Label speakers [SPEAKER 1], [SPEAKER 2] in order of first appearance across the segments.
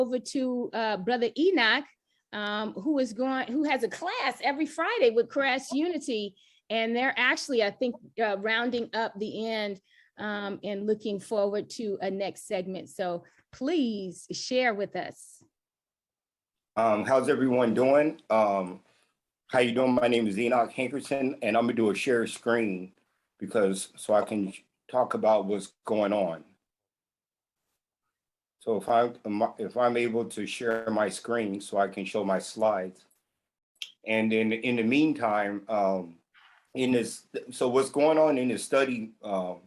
[SPEAKER 1] over to Brother Enoch, who has a class every Friday with KRST Unity, and they're actually, I think, rounding up the end and looking forward to a next segment. So please share with us.
[SPEAKER 2] How's everyone doing? How you doing? My name is Enoch Hankerson, and I'm gonna do a share screen so I can talk about what's going on. So if I'm able to share my screen so I can show my slides, and then in the meantime, so what's going on in this study? Let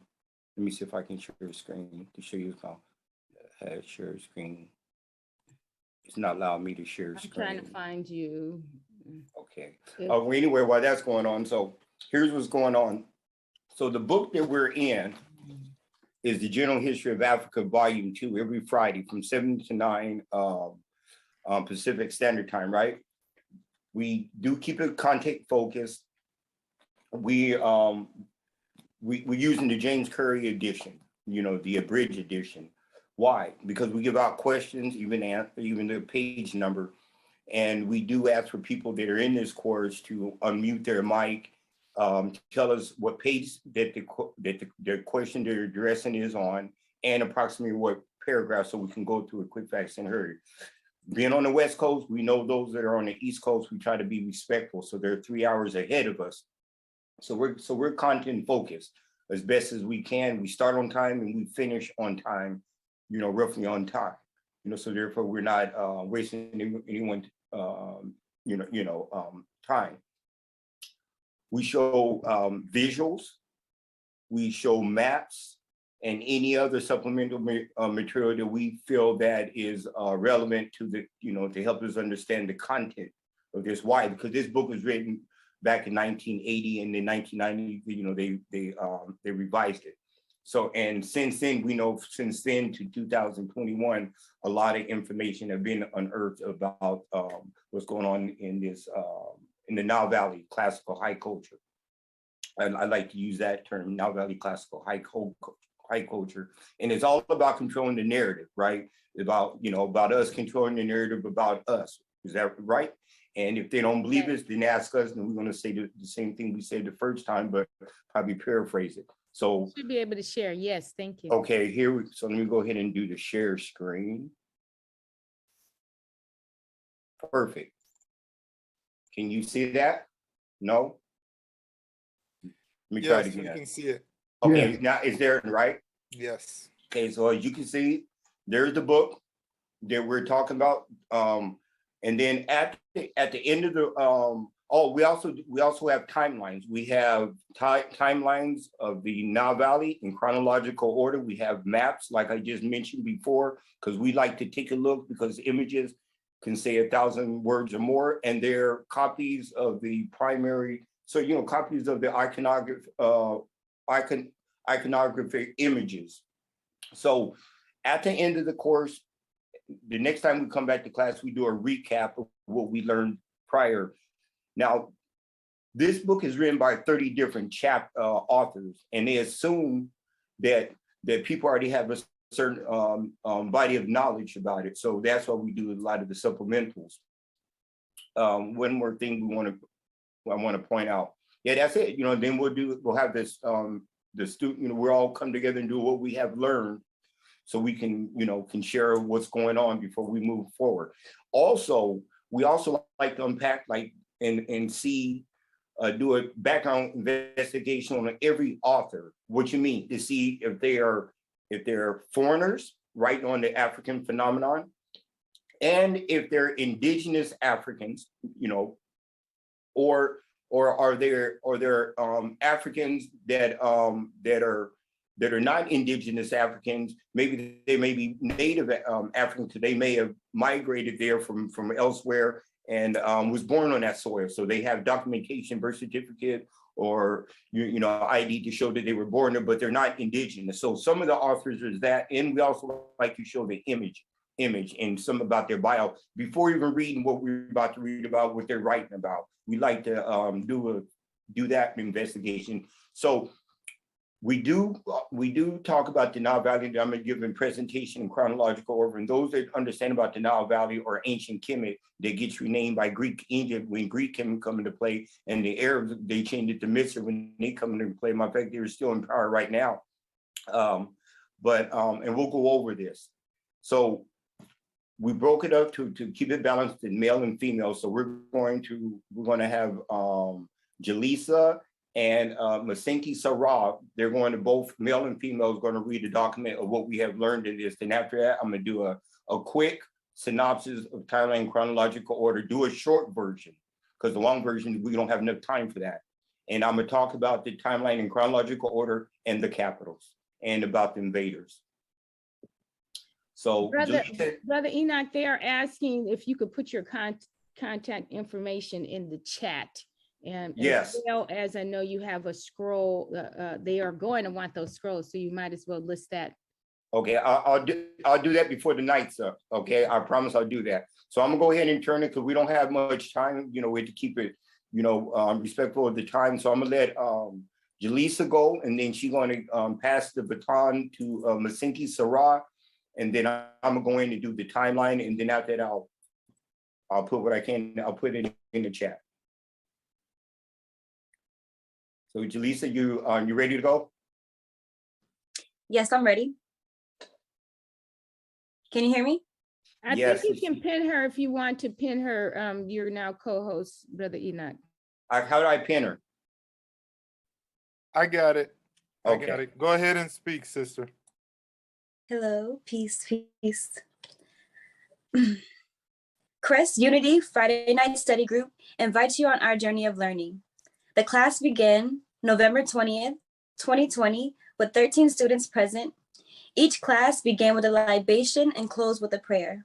[SPEAKER 2] me see if I can share the screen to show you how share screen. It's not allowing me to share screen.
[SPEAKER 1] I'm trying to find you.
[SPEAKER 2] Okay. Anyway, while that's going on, so here's what's going on. So the book that we're in is the General History of Africa, Volume 2, every Friday from 7 to 9 Pacific Standard Time, right? We do keep it content focused. We're using the James Curry edition, the abridged edition. Why? Because we give out questions, even the page number, and we do ask for people that are in this course to unmute their mic, tell us what page that the question they're addressing is on, and approximately what paragraph, so we can go through it quick, fast, and hurry. Being on the West Coast, we know those that are on the East Coast, we try to be respectful, so they're 3 hours ahead of us. So we're content focused as best as we can. We start on time and we finish on time, roughly on time. So therefore we're not wasting anyone's time. We show visuals, we show maps, and any other supplemental material that we feel that is relevant to to help us understand the content of this. Why? Because this book was written back in 1980, and in 1990, they revised it. So, and since then, we know since then to 2021, a lot of information have been unearthed about what's going on in this in the Nile Valley classical high culture. And I like to use that term, Nile Valley classical high culture, and it's all about controlling the narrative, right? About about us controlling the narrative about us. Is that right? And if they don't believe us, then ask us, and we're going to say the same thing we said the first time, but probably paraphrase it. So
[SPEAKER 1] should be able to share. Yes, thank you.
[SPEAKER 2] Okay, so let me go ahead and do the share screen. Perfect. Can you see that? No? Let me try it again.
[SPEAKER 3] You can see it.
[SPEAKER 2] Okay, yeah. Now is there, right?
[SPEAKER 3] Yes.
[SPEAKER 2] Okay, so as you can see, there's the book that we're talking about. And then at the end of the we also have timelines. We have timelines of the Nile Valley in chronological order. We have maps, like I just mentioned before, because we like to take a look, because images can say 1,000 words or more, and they're copies of the primary. So copies of the iconographic images. So at the end of the course, the next time we come back to class, we do a recap of what we learned prior. Now, this book is written by 30 different authors, and they assume that people already have a certain body of knowledge about it. So that's why we do a lot of the supplementals. One more thing I want to point out. Yeah, that's it. Then we'll have this the student. We'll all come together and do what we have learned, so we can share what's going on before we move forward. Also, we also like to unpack and see, do a background investigation on every author. What you mean, to see if they're foreigners writing on the African phenomenon, and if they're indigenous Africans, or are there Africans that are not indigenous Africans. Maybe they may be native Africans, so they may have migrated there from elsewhere and was born on that soil. So they have documentation, birth certificate, or ID to show that they were born there, but they're not indigenous. So some of the authors is that, and we also like to show the image and some about their bio before even reading what we're about to read about, what they're writing about. We like to do that investigation. So we do talk about the Nile Valley. I'm going to give a presentation in chronological order. And those that understand about the Nile Valley or ancient Kemet, that gets renamed by Greek Egypt when Greek Kemet come into play, and the Arabs, they changed it to Misr when they come into play. Matter of fact, they're still in power right now. And we'll go over this. So we broke it up to keep it balanced in male and female. So we're going to have Jalisa and Masenki Sarah. They're going to, both male and female, is going to read a document of what we have learned in this. And after that, I'm going to do a quick synopsis of timeline chronological order, do a short version, because the long version, we don't have enough time for that. And I'm going to talk about the timeline in chronological order and the capitals and about the invaders. So
[SPEAKER 1] Brother Enoch, they are asking if you could put your contact information in the chat. And
[SPEAKER 2] yes,
[SPEAKER 1] as well as I know you have a scroll, they are going to want those scrolls, so you might as well list that. Okay,
[SPEAKER 2] I'll do that before the night's up. Okay, I promise I'll do that. So I'm gonna go ahead and turn it, because we don't have much time. You know, we have to keep it, respectful of the time. So I'm gonna let Jalisa go, and then she's going to pass the baton to Masenki Sarah, and then I'm gonna go in and do the timeline, and then after that I'll put what I can. I'll put it in the chat. So Jalisa, you ready to go?
[SPEAKER 3] Yes, I'm ready. Can you hear me?
[SPEAKER 1] I think you can pin her if you want to pin her. You're now co-host, Brother Enoch.
[SPEAKER 2] How do I pin her?
[SPEAKER 4] I got it.
[SPEAKER 2] Okay.
[SPEAKER 4] I got it. Go ahead and speak, sister.
[SPEAKER 3] Hello, peace, peace. KRST Unity Friday Night Study Group invites you on our journey of learning. The class began November 20th, 2020, with 13 students present. Each class began with a libation and closed with a prayer.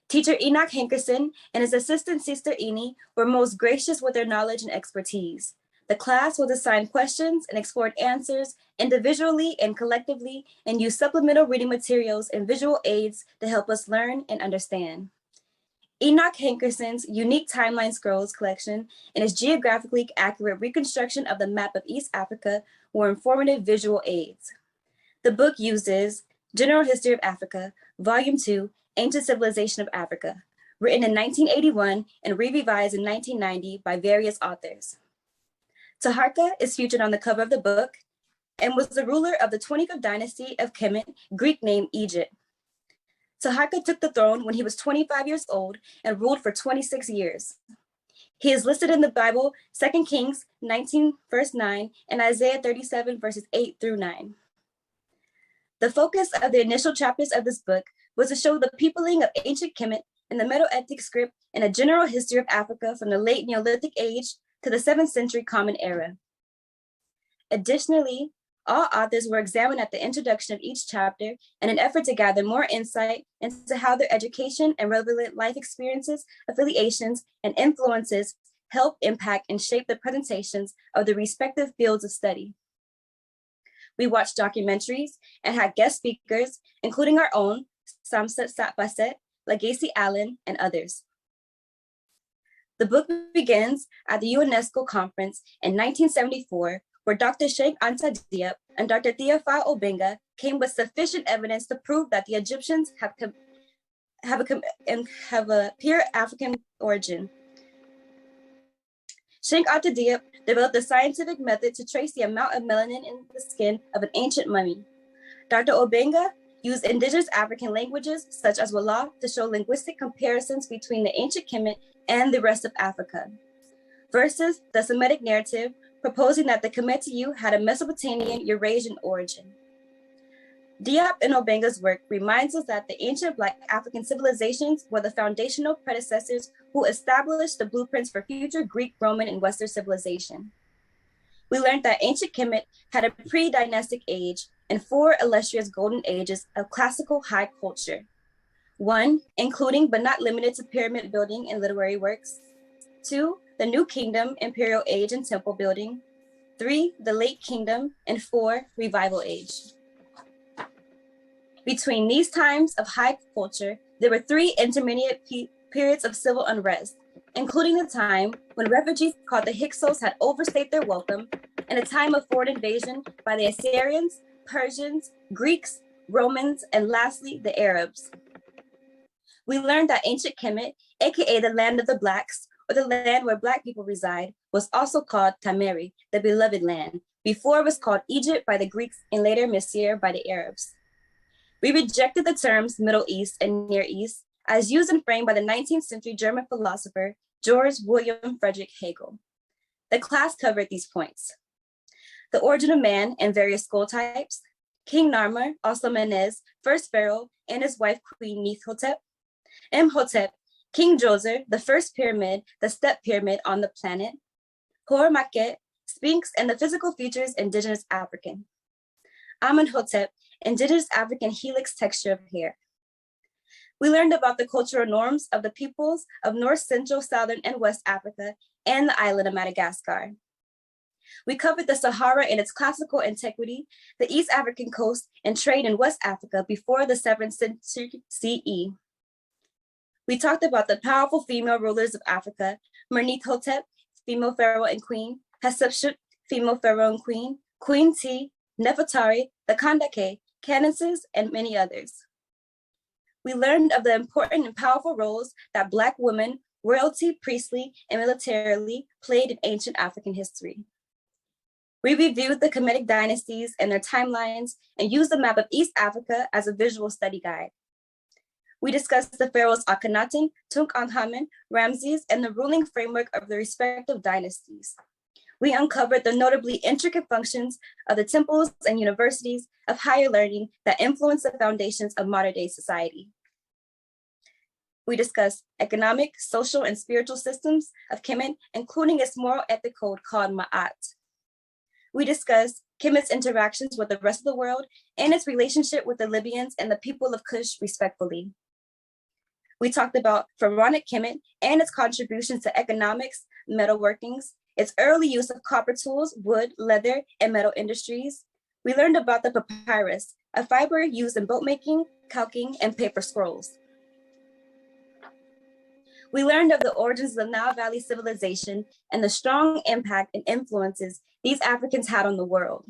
[SPEAKER 3] Teacher Enoch Hankerson and his assistant Sister Eni were most gracious with their knowledge and expertise. The class was assigned questions and explored answers individually and collectively, and used supplemental reading materials and visual aids to help us learn and understand. Enoch Hankerson's unique timeline scrolls collection and his geographically accurate reconstruction of the map of East Africa were informative visual aids. The book uses General History of Africa, Volume 2, Ancient Civilization of Africa, written in 1981 and re-revised in 1990 by various authors. Taharka is featured on the cover of the book and was the ruler of the 25th dynasty of Kemet, Greek name Egypt. Taharka took the throne when he was 25 years old and ruled for 26 years. He is listed in the Bible, 2 Kings 19, verse 9, and Isaiah 37, verses 8 through 9. The focus of the initial chapters of this book was to show the peopling of ancient Kemet and the Medo-Ethic script and a general history of Africa from the late Neolithic age to the 7th century Common Era. Additionally, all authors were examined at the introduction of each chapter in an effort to gather more insight into how their education and relevant life experiences, affiliations, and influences help impact and shape the presentations of the respective fields of study. We watched documentaries and had guest speakers, including our own, Samset Satbaset, Legacy Allen, and others. The book begins at the UNESCO conference in 1974, where Dr. Sheikh Anta Diop and Dr. Theophile Obenga came with sufficient evidence to prove that the Egyptians have a pure African origin. Sheikh Anta Diop developed a scientific method to trace the amount of melanin in the skin of an ancient mummy. Dr. Obenga used indigenous African languages, such as Wolof, to show linguistic comparisons between the ancient Kemet and the rest of Africa, versus the Semitic narrative, proposing that the Kemetu had a Mesopotamian Eurasian origin. Diop and Obenga's work reminds us that the ancient Black African civilizations were the foundational predecessors who established the blueprints for future Greek, Roman, and Western civilization. We learned that ancient Kemet had a pre-dynastic age and 4 illustrious golden ages of classical high culture. 1, including but not limited to pyramid building and literary works. 2, the New Kingdom, Imperial Age and temple building. 3, the Late Kingdom, and 4, Revival Age. Between these times of high culture, there were 3 intermediate periods of civil unrest, including the time when refugees called the Hyksos had overstayed their welcome, in a time of foreign invasion by the Assyrians, Persians, Greeks, Romans, and lastly, the Arabs. We learned that ancient Kemet, aka the land of the Blacks, or the land where Black people reside, was also called Tameri, the beloved land, before it was called Egypt by the Greeks and later Misir by the Arabs. We rejected the terms Middle East and Near East as used and framed by the 19th century German philosopher George William Frederick Hegel. The class covered these points: the origin of man and various skull types, King Narmer, also Menez, first pharaoh, and his wife Queen Neithotep, Imhotep, King Djoser, the first pyramid, the step pyramid on the planet, Hor Maket, Sphinx, and the physical features indigenous African, Amenhotep, indigenous African helix texture of hair. We learned about the cultural norms of the peoples of North, Central, Southern, and West Africa, and the island of Madagascar. We covered the Sahara in its classical antiquity, the East African coast, and trade in West Africa before the 7th century CE. We talked about the powerful female rulers of Africa, Menethotep, female pharaoh and queen, Hatshepsut, female pharaoh and queen, Queen T, Nefertari, the Kandake, Candaces, and many others. We learned of the important and powerful roles that Black women, royalty, priestly, and militarily played in ancient African history. We reviewed the Kemetic dynasties and their timelines and used the map of East Africa as a visual study guide. We discussed the pharaohs Akhenaten, Tutankhamun, Ramses, and the ruling framework of the respective dynasties. We uncovered the notably intricate functions of the temples and universities of higher learning that influence the foundations of modern day society. We discussed economic, social, and spiritual systems of Kemet, including its moral ethic code called Ma'at. We discussed Kemet's interactions with the rest of the world and its relationship with the Libyans and the people of Kush, respectfully. We talked about pharaonic Kemet and its contributions to economics, metalworkings, its early use of copper tools, wood, leather, and metal industries. We learned about the papyrus, a fiber used in boat making, calking, and paper scrolls. We learned of the origins of the Nile Valley civilization and the strong impact and influences these Africans had on the world.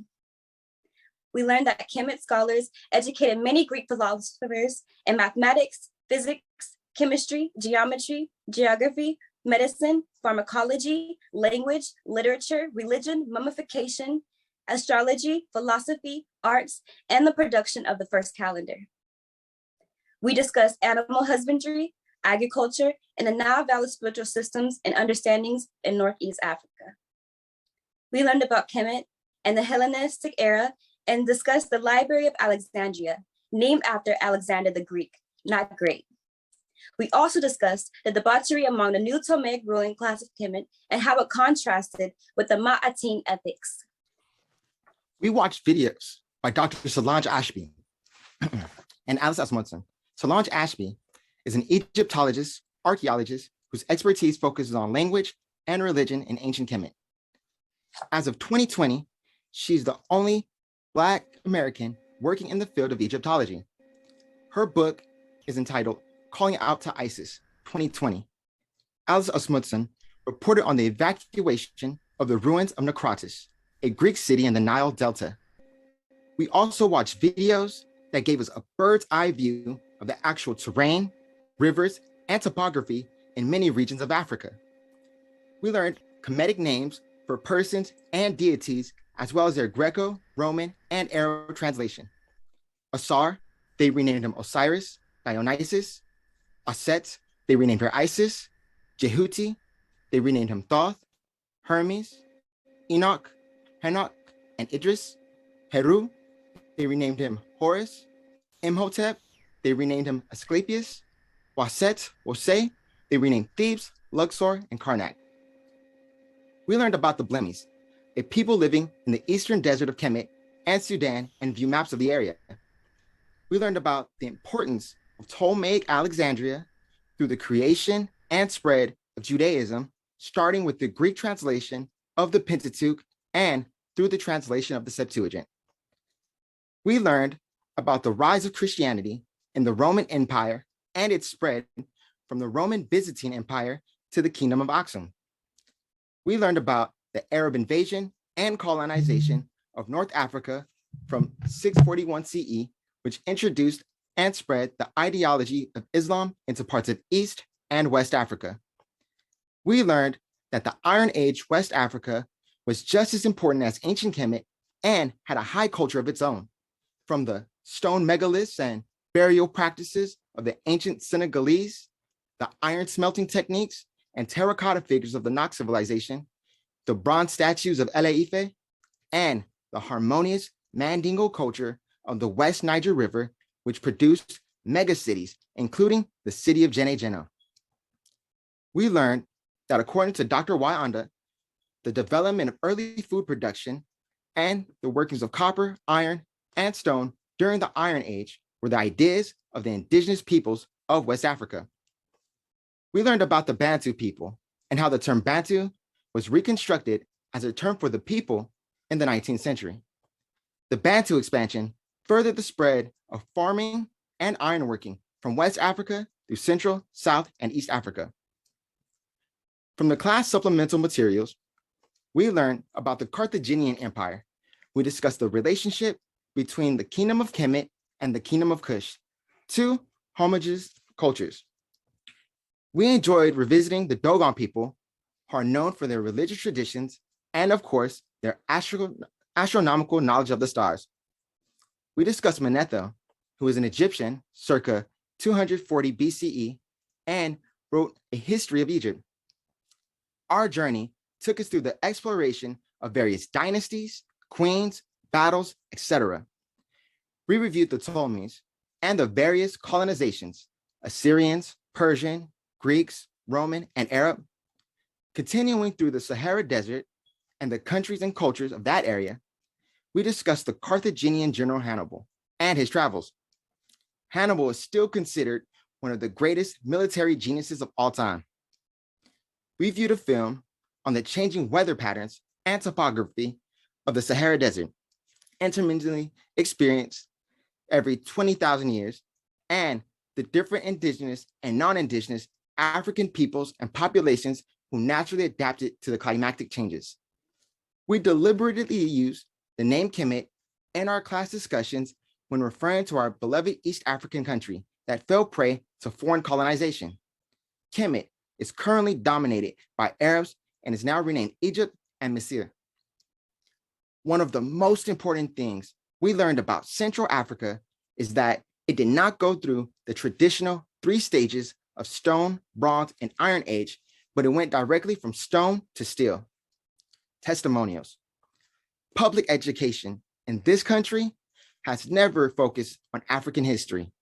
[SPEAKER 3] We learned that Kemet scholars educated many Greek philosophers in mathematics, physics, chemistry, geometry, geography, medicine, pharmacology, language, literature, religion, mummification, astrology, philosophy, arts, and the production of the first calendar. We discussed animal husbandry, agriculture, and the Nile Valley spiritual systems and understandings in Northeast Africa. We learned about Kemet and the Hellenistic era and discussed the Library of Alexandria, named after Alexander the Greek, not great. We also discussed the debauchery among the new Ptolemaic ruling class of Kemet and how it contrasted with the Ma'atin ethics.
[SPEAKER 5] We watched videos by Dr. Solange Ashby and Alice Asmundson. Solange Ashby is an Egyptologist, archaeologist whose expertise focuses on language and religion in ancient Kemet. As of 2020, she's the only Black American working in the field of Egyptology. Her book is entitled Calling Out to ISIS 2020. Alice Asmundson reported on the evacuation of the ruins of Necrotis, a Greek city in the Nile Delta. We also watched videos that gave us a bird's eye view of the actual terrain, rivers, and topography in many regions of Africa. We learned Kemetic names for persons and deities, as well as their Greco, Roman, and Arab translation. Asar, they renamed him Osiris, Dionysus. Aset, they renamed her Isis. Jehuti, they renamed him Thoth. Hermes, Enoch, Hanok, and Idris. Heru, they renamed him Horus. Imhotep, they renamed him Asclepius. Waset, Wose, they renamed Thebes, Luxor, and Karnak. We learned about the Blemis, a people living in the eastern desert of Kemet and Sudan, and view maps of the area. We learned about the importance of Ptolemaic Alexandria through the creation and spread of Judaism, starting with the Greek translation of the Pentateuch and through the translation of the Septuagint. We learned about the rise of Christianity in the Roman Empire and its spread from the Roman Byzantine Empire to the Kingdom of Aksum. We learned about the Arab invasion and colonization of North Africa from 641 CE, which introduced and spread the ideology of Islam into parts of East and West Africa. We learned that the Iron Age West Africa was just as important as ancient Kemet and had a high culture of its own, from the stone megaliths and burial practices of the ancient Senegalese, the iron smelting techniques and terracotta figures of the Nok civilization, the bronze statues of Ele Ife, and the harmonious Mandingo culture of the West Niger River, which produced megacities, including the city of Jene Jeno. We learned that according to Dr. Wayanda, the development of early food production and the workings of copper, iron, and stone during the Iron Age were the ideas of the indigenous peoples of West Africa. We learned about the Bantu people and how the term Bantu was reconstructed as a term for the people in the 19th century. The Bantu expansion furthered the spread of farming and ironworking from West Africa through Central, South, and East Africa. From the class supplemental materials, we learned about the Carthaginian Empire. We discussed the relationship between the Kingdom of Kemet and the Kingdom of Kush, two homogeneous cultures. We enjoyed revisiting the Dogon people, who are known for their religious traditions and, of course, their astronomical knowledge of the stars. We discussed Manetho, who is an Egyptian circa 240 BCE and wrote a history of Egypt. Our journey took us through the exploration of various dynasties, queens, battles, etc. We reviewed the Ptolemies and the various colonizations, Assyrians, Persian, Greeks, Roman, and Arab. Continuing through the Sahara Desert and the countries and cultures of that area, we discussed the Carthaginian general Hannibal and his travels. Hannibal is still considered one of the greatest military geniuses of all time. We viewed a film on the changing weather patterns and topography of the Sahara Desert, intermittently experienced every 20,000 years, and the different indigenous and non-indigenous African peoples and populations who naturally adapted to the climatic changes. We deliberately used the name Kemet in our class discussions when referring to our beloved East African country that fell prey to foreign colonization. Kemet is currently dominated by Arabs and is now renamed Egypt and Misir. One of the most important things we learned about Central Africa is that it did not go through the traditional 3 stages of stone, bronze, and iron age, but it went directly from stone to steel. Testimonials. Public education in this country has never focused on African history,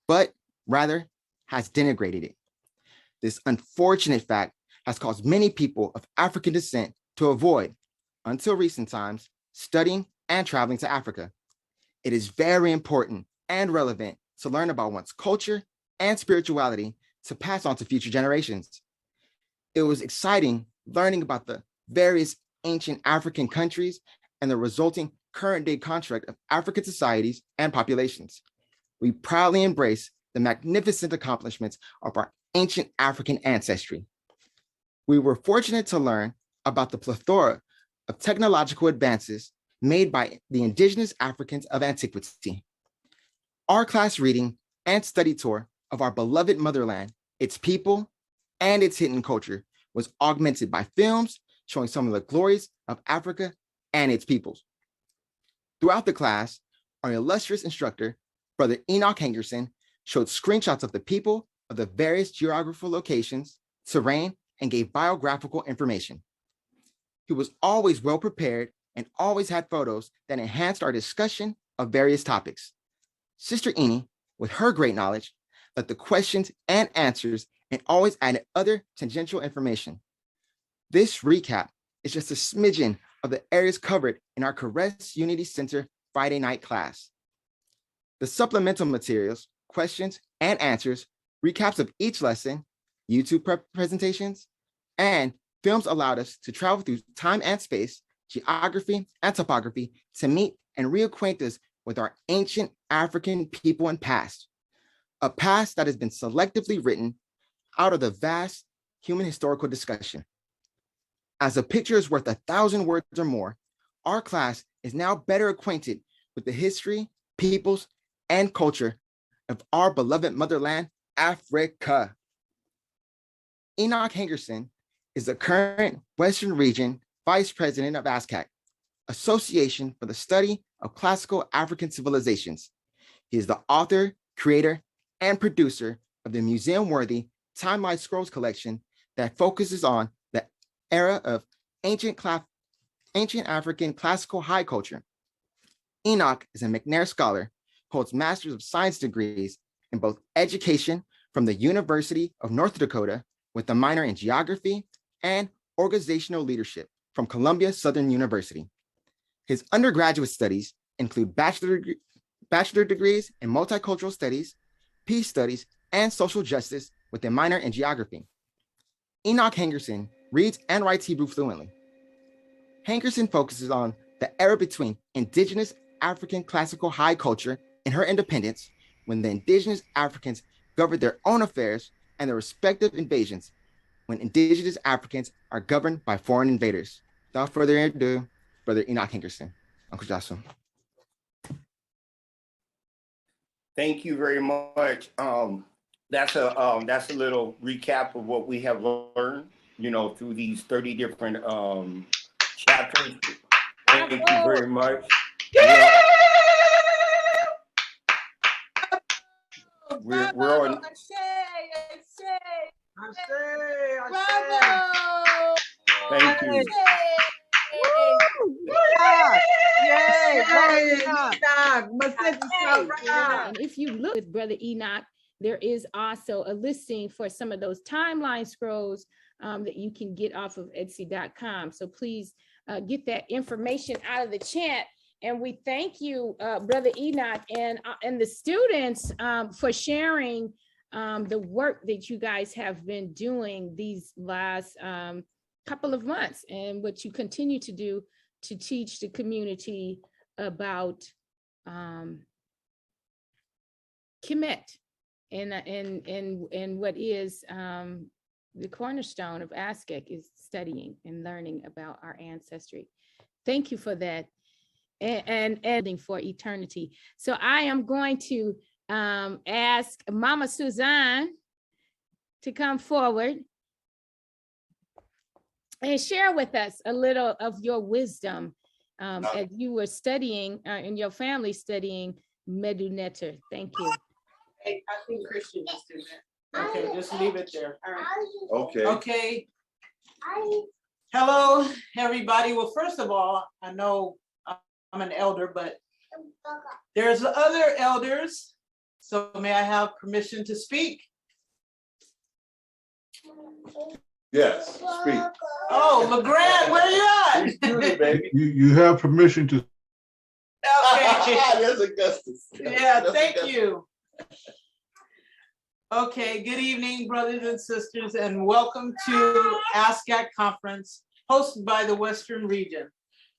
[SPEAKER 5] but rather has denigrated it. This unfortunate fact has caused many people of African descent to avoid, until recent times, studying and traveling to Africa. It is very important and relevant to learn about one's culture and spirituality to pass on to future generations. It was exciting learning about the various ancient African countries and the resulting current day construct of African societies and populations. We proudly embrace the magnificent accomplishments of our ancient African ancestry. We were fortunate to learn about the plethora of technological advances made by the indigenous Africans of antiquity. Our class reading and study tour of our beloved motherland, its people, and its hidden culture was augmented by films showing some of the glories of Africa and its peoples. Throughout the class, our illustrious instructor, Brother Enoch Hankerson, showed screenshots of the people of the various geographical locations, terrain, and gave biographical information. He was always well prepared and always had photos that enhanced our discussion of various topics. Sister Eni, with her great knowledge, led the questions and answers and always added other tangential information. This recap is just a smidgen of the areas covered in our KRST Unity Center Friday night class. The supplemental materials, questions, and answers, recaps of each lesson, YouTube presentations, and films allowed us to travel through time and space, geography and topography to meet and reacquaint us with our ancient African people and past, a past that has been selectively written out of the vast human historical discussion. As a picture is worth 1,000 words or more, our class is now better acquainted with the history, peoples, and culture of our beloved motherland, Africa. Enoch Hankerson is the current Western Region Vice President of ASCAC, Association for the Study of Classical African Civilizations. He is the author, creator, and producer of the museum-worthy Timeline Scrolls collection that focuses on the era of ancient African classical high culture. Enoch is a McNair Scholar, holds Masters of Science degrees in both education from the University of North Dakota with a minor in geography and organizational leadership from Columbia Southern University. His undergraduate studies include bachelor degrees in multicultural studies, peace studies, and social justice with a minor in geography. Enoch Hankerson reads and writes Hebrew fluently. Hankerson focuses on the era between indigenous African classical high culture and her independence, when the indigenous Africans governed their own affairs, and their respective invasions, when indigenous Africans are governed by foreign invaders. Without further ado, Brother Enoch Hankerson. Uncle Joshua.
[SPEAKER 2] Thank you very much. That's a little recap of what we have learned, through these 30 different chapters. Thank you very much. We're on. Thank you.
[SPEAKER 1] And if you look with Brother Enoch, there is also a listing for some of those timeline scrolls that you can get off of Etsy.com. So please get that information out of the chat. And we thank you, Brother Enoch, and the students for sharing the work that you guys have been doing these last couple of months, and what you continue to do to teach the community about Kemet and what is the cornerstone of ASCAC is studying and learning about our ancestry. Thank you for that. And ending for eternity. So I am going to ask Mama Suzan to come forward and share with us a little of your wisdom as you were studying and your family studying Medu Neter. Thank you.
[SPEAKER 6] Hey, I think Christian is doing that. Okay, just leave it there. All right.
[SPEAKER 2] Okay.
[SPEAKER 6] Okay. Hello, everybody. Well, first of all, I know I'm an elder, but there's other elders. So may I have permission to speak?
[SPEAKER 7] Yes, speak.
[SPEAKER 6] Oh, LeGrand, where you
[SPEAKER 7] He's doing it, baby.
[SPEAKER 8] You have permission to.
[SPEAKER 6] at? Okay.
[SPEAKER 7] There's Augustus.
[SPEAKER 6] Yeah,
[SPEAKER 7] That's
[SPEAKER 6] thank
[SPEAKER 7] Augustus.
[SPEAKER 6] you. Okay, good evening, brothers and sisters, and welcome to ASCAC conference hosted by the Western Region.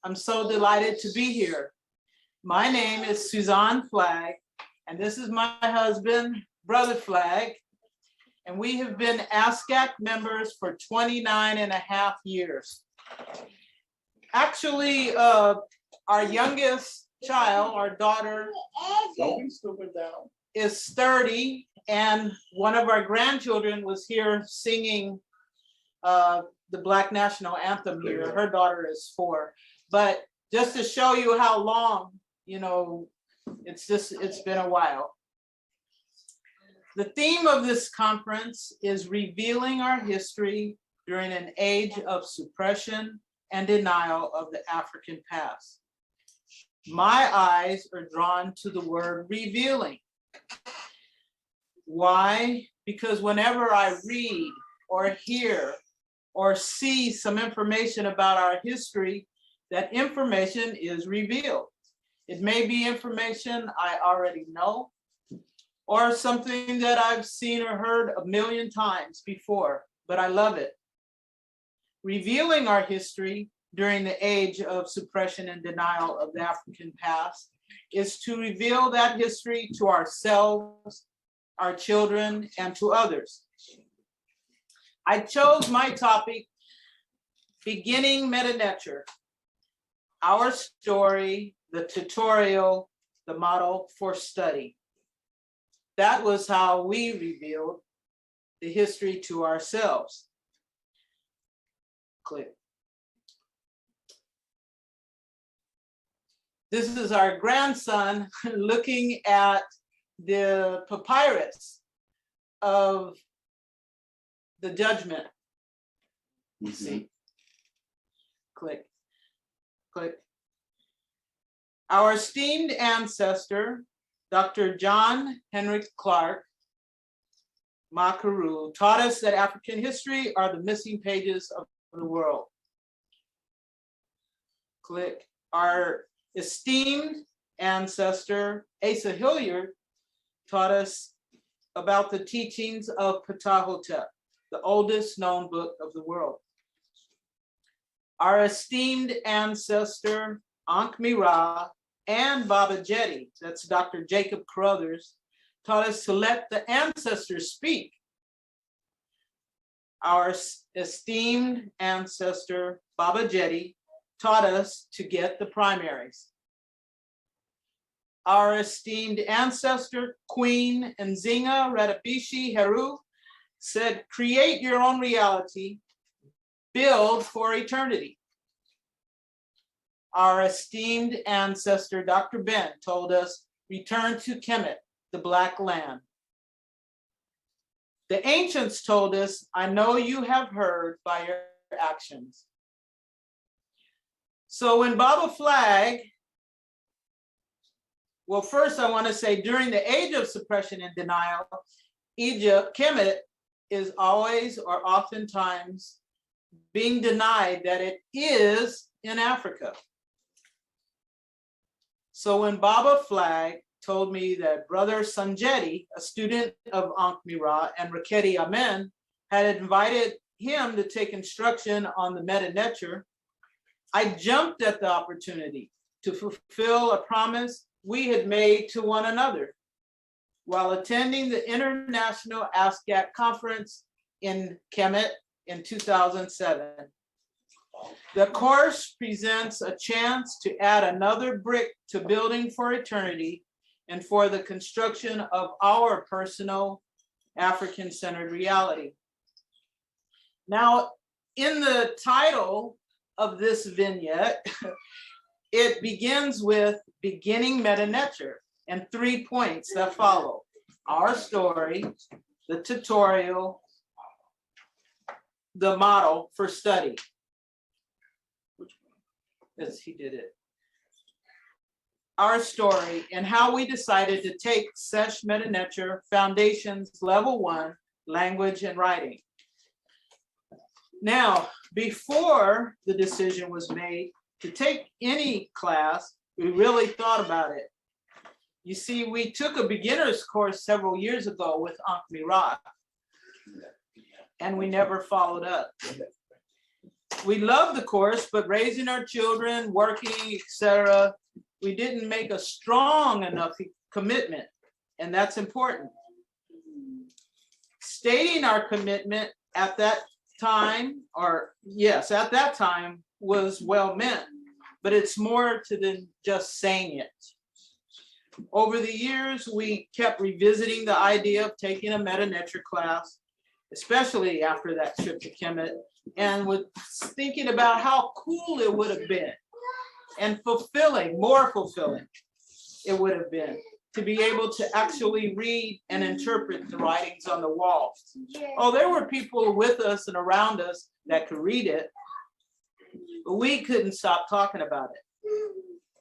[SPEAKER 6] I'm so delighted to be here. My name is Suzan Flagg, and this is my husband, Brother Flagg, and we have been ASCAC members for 29 and a half years. Actually, our youngest child, our daughter,
[SPEAKER 7] Don't be stupid down.
[SPEAKER 6] is 30, and one of our grandchildren was here singing the Black National Anthem here. Her daughter is 4. But just to show you how long, it's been a while. The theme of this conference is revealing our history during an age of suppression and denial of the African past. My eyes are drawn to the word revealing. Why? Because whenever I read or hear or see some information about our history, that information is revealed. It may be information I already know, or something that I've seen or heard a million times before, but I love it. Revealing our history during the age of suppression and denial of the African past is to reveal that history to ourselves, our children, and to others. I chose my topic, beginning Medu Neter. our story, the tutorial, the model for study. That was how we revealed the history to ourselves. Click. This is our grandson looking at the papyrus of the judgment. You see? Click, click. Our esteemed ancestor, Dr. John Henrik Clark Makaru, taught us that African history are the missing pages of the world. Click. Our esteemed ancestor, Asa Hilliard, taught us about the teachings of Ptahhotep, the oldest known book of the world. Our esteemed ancestor, Ankh-Mira and Baba Jeti, that's Dr. Jacob Carruthers, taught us to let the ancestors speak. Our esteemed ancestor, Baba Jeti, taught us to get the primaries. Our esteemed ancestor, Queen Nzinga Radabishi Heru, said, create your own reality, build for eternity. Our esteemed ancestor, Dr. Ben, told us, return to Kemet, the Black Land. The ancients told us, I know you have heard by your actions. So when Baba Flagg, well, first I want to say during the age of suppression and denial, Egypt, Kemet, is always or oftentimes being denied that it is in Africa. So when Baba Flagg told me that Brother Sanjeti, a student of Ankh-Mira, and Raketi Amen had invited him to take instruction on the Meta Nature, I jumped at the opportunity to fulfill a promise we had made to one another while attending the International ASCAC conference in Kemet in 2007. The course presents a chance to add another brick to building for eternity and for the construction of our personal African-centered reality. Now, in the title of this vignette, it begins with beginning Meta Nature and 3 points that follow: our story, the tutorial, the model for study. Yes, he did it. Our story and how we decided to take Sesh Meta Nature Foundations Level 1, Language and Writing. Now, before the decision was made to take any class, we really thought about it. You see, we took a beginner's course several years ago with Ankh-Mira, and we never followed up. We loved the course, but raising our children, working, etc., we didn't make a strong enough commitment, and that's important. Stating our commitment at that time, or yes, at that time was well meant, but it's more to than just saying it. Over the years, we kept revisiting the idea of taking a Meta Nature class, especially after that trip to Kemet, and was thinking about how cool it would have been and fulfilling, more fulfilling it would have been to be able to actually read and interpret the writings on the walls. Oh, there were people with us and around us that could read it, but we couldn't stop talking about it.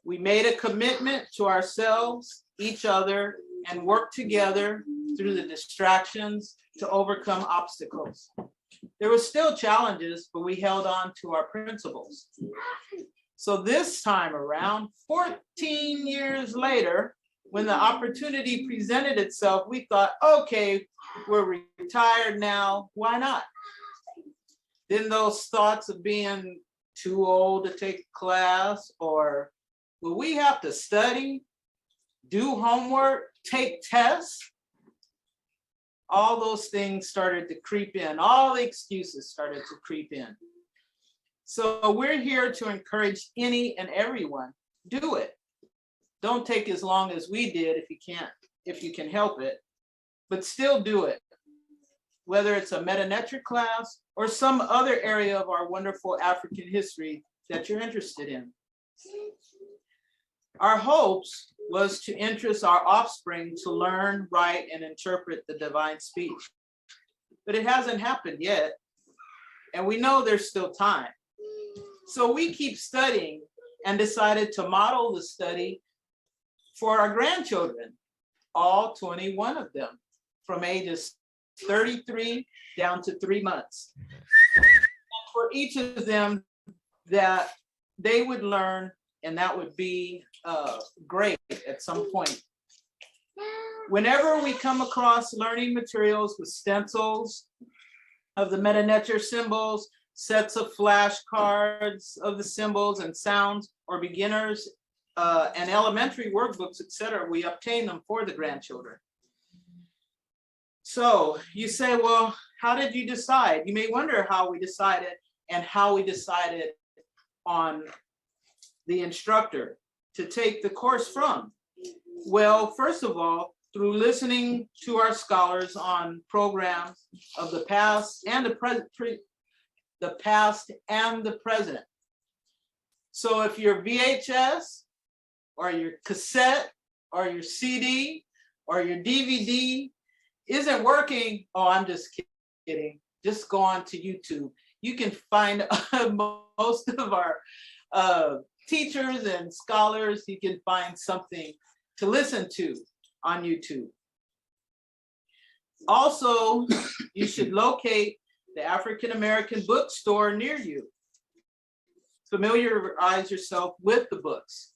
[SPEAKER 6] We made a commitment to ourselves, each other, and worked together through the distractions to overcome obstacles. There were still challenges, but we held on to our principles. So this time around, 14 years later, when the opportunity presented itself, we thought, okay, we're retired now, why not? Then those thoughts of being too old to take class, or will we have to study, do homework, take tests? All those things started to creep in. All the excuses started to creep in. So we're here to encourage any and everyone, do it. Don't take as long as we did if you can help it, but still do it. Whether it's a meta nature class or some other area of our wonderful African history that you're interested in. Our hopes was to interest our offspring to learn, write, and interpret the divine speech. But it hasn't happened yet, and we know there's still time. So we keep studying and decided to model the study for our grandchildren, all 21 of them, from ages 33 down to 3 months. And for each of them that they would learn, and that would be great at some point. Whenever we come across learning materials with stencils of the meta nature symbols, sets of flashcards of the symbols and sounds, or beginners and elementary workbooks, etc., we obtain them for the grandchildren. So you say, well, how did you decide? You may wonder how we decided and how we decided on the instructor to take the course from. Well, first of all, through listening to our scholars on programs of the past and the present. So if your VHS or your cassette or your CD or your DVD isn't working, oh, I'm just kidding. Just go on to YouTube. You can find most of our teachers and scholars. You can find something to listen to on YouTube. Also, you should locate the African American bookstore near you. Familiarize yourself with the books.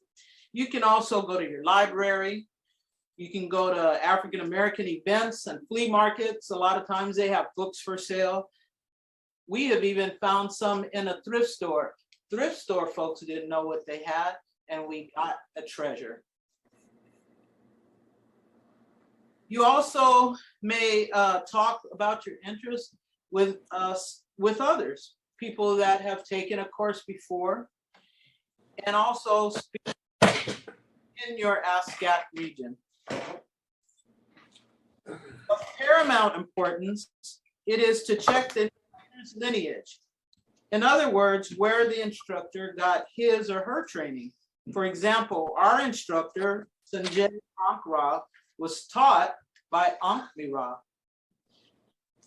[SPEAKER 6] You can also go to your library. You can go to African American events and flea markets. A lot of times they have books for sale. We have even found some in a thrift store. Thrift store folks didn't know what they had, and we got a treasure. You also may talk about your interest with others, people that have taken a course before, and also speak in your ASCAC region. Of paramount importance, it is to check the instructor's lineage. In other words, where the instructor got his or her training. For example, our instructor, Sanjay Ankra, was taught by Ankmira,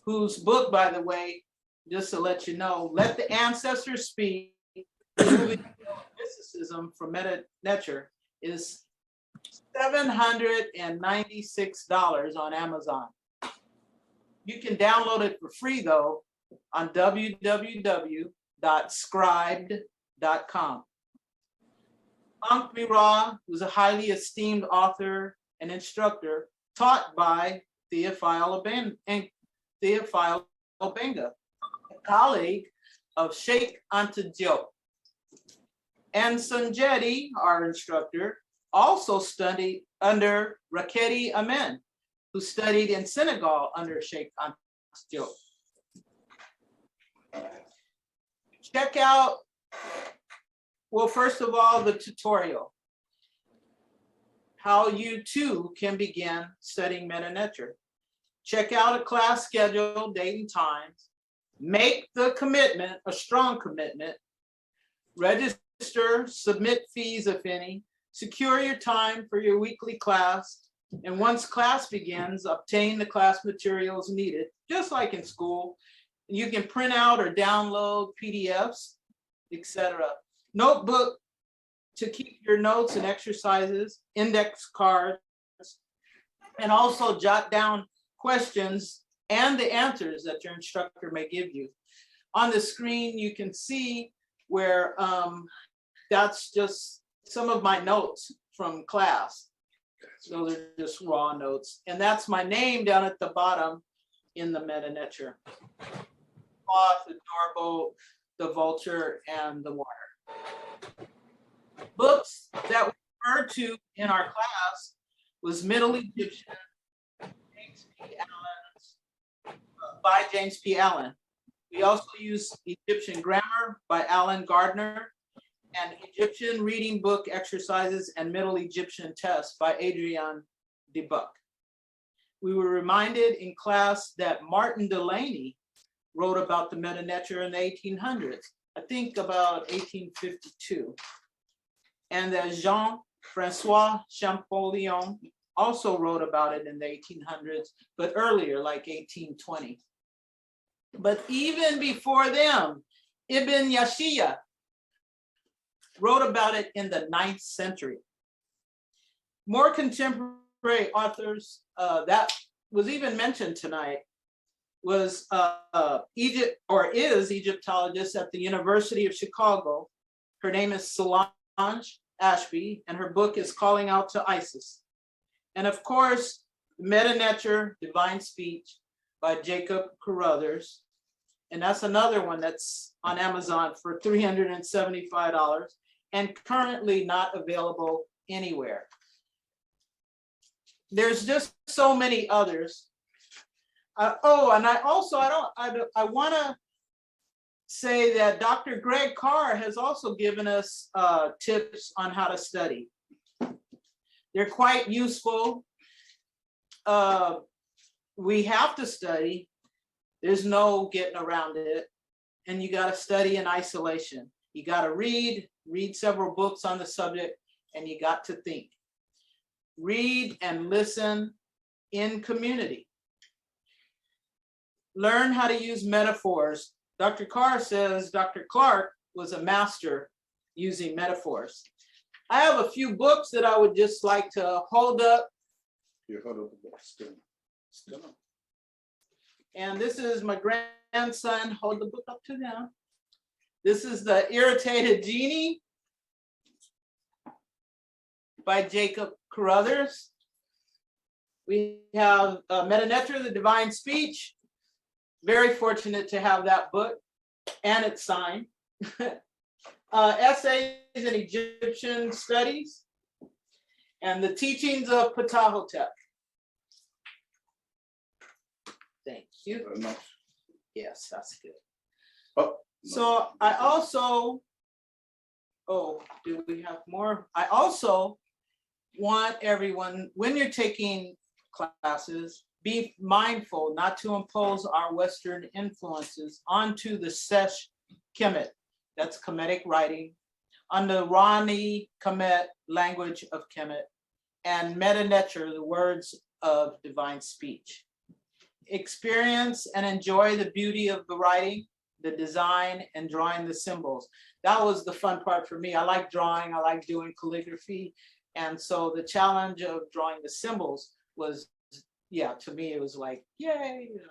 [SPEAKER 6] whose book, by the way, just to let you know, Let the Ancestors Speak, Mysticism from Meta Nature, is $796 on Amazon. You can download it for free though on www.scribed.com. Ankmira was a highly esteemed author and instructor taught by Theophile Obenga, a colleague of Sheikh Anta Diop. And Sanjeti, our instructor, also studied under Raketi Amen, who studied in Senegal under Sheikh Anta Diop. Check out, well, first of all, the tutorial. How you too can begin studying Meta Nature. Check out a class schedule, date and times. Make the commitment, a strong commitment. Register, submit fees if any. Secure your time for your weekly class. And once class begins, obtain the class materials needed, just like in school. You can print out or download PDFs, etc. Notebook to keep your notes and exercises, index cards, and also jot down questions and the answers that your instructor may give you. On the screen, you can see where that's just some of my notes from class. So they're just raw notes. And that's my name down at the bottom in the Meta Nature. Cloth, the doorbolt, the vulture, and the water. Books that we referred to in our class was Middle Egyptian, by James P. Allen. We also use Egyptian grammar by Alan Gardner and Egyptian reading book exercises and Middle Egyptian tests by Adrian DeBuck. We were reminded in class that Martin Delaney wrote about the Meta Nature in the 1800s, I think about 1852. And that Jean-Francois Champollion also wrote about it in the 1800s, but earlier, like 1820. But even before them, Ibn Yashia wrote about it in the 9th century. More contemporary authors that was even mentioned tonight was is Egyptologist at the University of Chicago. Her name is Solange Ashby, and her book is Calling Out to Isis. And of course, Meta Nature, Divine Speech by Jacob Carruthers. And that's another one that's on Amazon for $375 and currently not available anywhere. There's just so many others. And I want to say that Dr. Greg Carr has also given us tips on how to study. They're quite useful. We have to study. There's no getting around it. And you got to study in isolation. You got to read several books on the subject, and you got to think. Read and listen in community. Learn how to use metaphors. Dr. Carr says Dr. Clark was a master using metaphors. I have a few books that I would just like to hold up.
[SPEAKER 7] You hold up the book, still.
[SPEAKER 6] And this is my grandson. Hold the book up to them. This is The Irritated Genie by Jacob Carruthers. We have Meta Nature, The Divine Speech. Very fortunate to have that book, and it's signed. Essays in Egyptian Studies, and The Teachings of Ptahhotep. Thank you. Yes, that's good.
[SPEAKER 7] Oh,
[SPEAKER 6] So I also, do we have more? I also want everyone, when you're taking classes, be mindful not to impose our Western influences onto the Sesh Kemet, that's Kemetic writing, on the Rani Kemet language of Kemet, and Meta Nature, the words of divine speech. Experience and enjoy the beauty of the writing, the design, and drawing the symbols. That was the fun part for me. I like drawing, I like doing calligraphy. And so the challenge of drawing the symbols was, yeah, to me, it was like, yay, you know.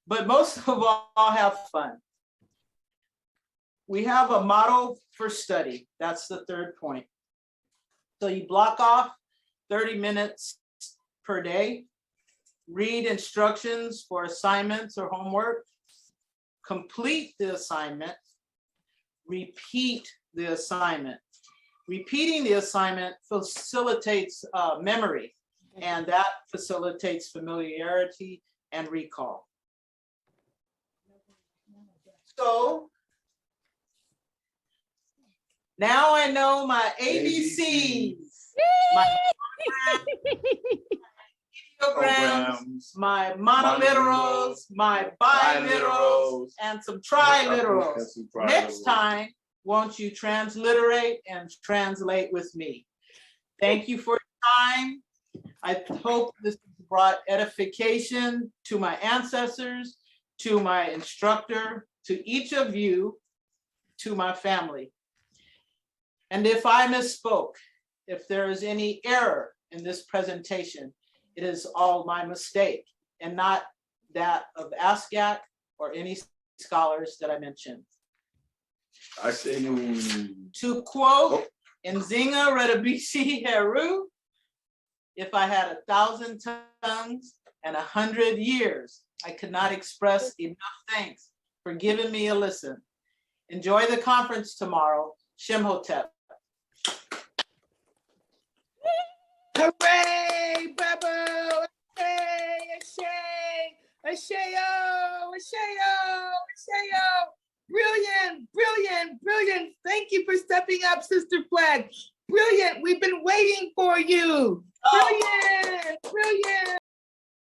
[SPEAKER 6] But most of all, have fun. We have a model for study. That's the third point. So you block off 30 minutes per day, read instructions for assignments or homework, complete the assignment, repeat the assignment. Repeating the assignment facilitates memory, and that facilitates familiarity and recall. So now I know my ABCs, my ideograms, my monoliterals, my biliterals, and some triliterals. Next time, won't you transliterate and translate with me? Thank you for your time. I hope this brought edification to my ancestors, to my instructor, to each of you, to my family. And if I misspoke, if there is any error in this presentation, it is all my mistake and not that of ASCAC or any scholars that I mentioned.
[SPEAKER 7] I say no.
[SPEAKER 6] To quote Nzinga Redabishi Heru, if I had 1,000 tongues and 100 years, I could not express enough thanks for giving me a listen. Enjoy the conference tomorrow. Shemhotep.
[SPEAKER 1] Hooray, Babu! Hooray, Ashay!
[SPEAKER 8] Brilliant, brilliant, brilliant. Thank you for stepping up, Sister Flagg. Brilliant. We've been waiting for you. Brilliant, brilliant.